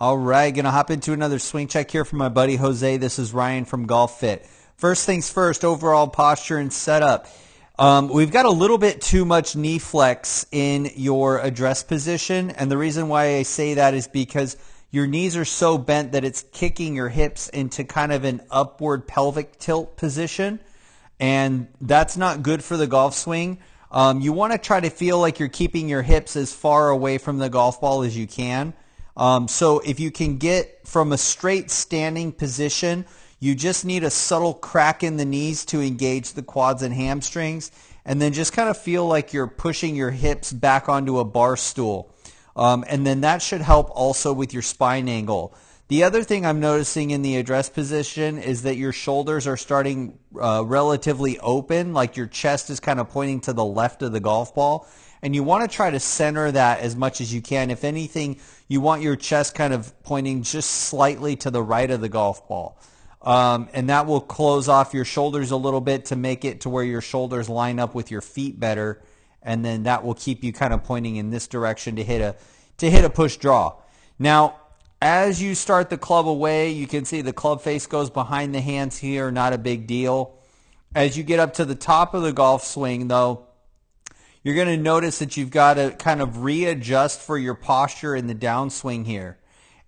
All right, gonna hop into another swing check here from my buddy Jose. This is Ryan from Golf Fit. First things first, overall posture and setup. We've got a little bit too much knee flex in your address position, and the reason why I say that is because your knees are so bent that it's kicking your hips into kind of an upward pelvic tilt position, and that's not good for the golf swing. You want to try to feel like you're keeping your hips as far away from the golf ball as you can. So if you can get from a straight standing position, you just need a subtle crack in the knees to engage the quads and hamstrings, and then just kind of feel like you're pushing your hips back onto a bar stool. And then that should help also with your spine angle. The other thing I'm noticing in the address position is that your shoulders are starting relatively open, like your chest is kind of pointing to the left of the golf ball. And you want to try to center that as much as you can. If anything, you want your chest kind of pointing just slightly to the right of the golf ball. And that will close off your shoulders a little bit to make it to where your shoulders line up with your feet better. And then that will keep you kind of pointing in this direction to hit a push draw. Now, as you start the club away, you can see the club face goes behind the hands here, not a big deal. As you get up to the top of the golf swing, though, you're going to notice that you've got to kind of readjust for your posture in the downswing here.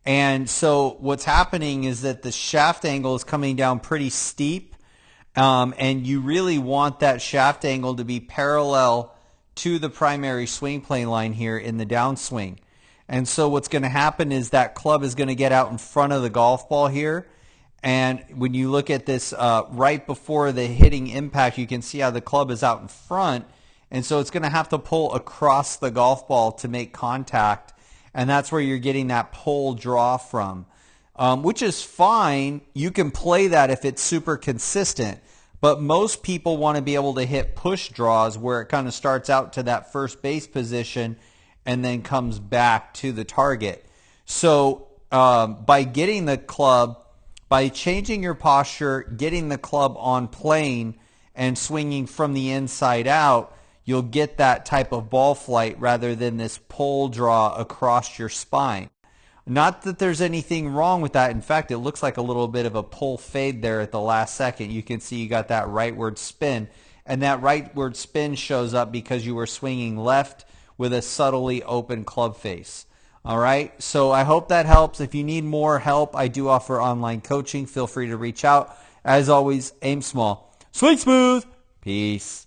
And so what's happening is that the shaft angle is coming down pretty steep, and you really want that shaft angle to be parallel to the primary swing plane line here in the downswing. And so what's going to happen is that club is going to get out in front of the golf ball here. And when you look at this right before the hitting impact, you can see how the club is out in front. And so it's going to have to pull across the golf ball to make contact. And that's where you're getting that pull draw from, which is fine. You can play that if it's super consistent. But most people want to be able to hit push draws where it kind of starts out to that first base position and then comes back to the target. So by getting the club, by changing your posture, getting the club on plane and swinging from the inside out, you'll get that type of ball flight rather than this pull draw across your spine. Not that there's anything wrong with that. In fact, it looks like a little bit of a pull fade there at the last second. You can see you got that rightward spin. And that rightward spin shows up because you were swinging left with a subtly open club face. All right, so I hope that helps. If you need more help, I do offer online coaching. Feel free to reach out. As always, aim small, swing smooth. Peace.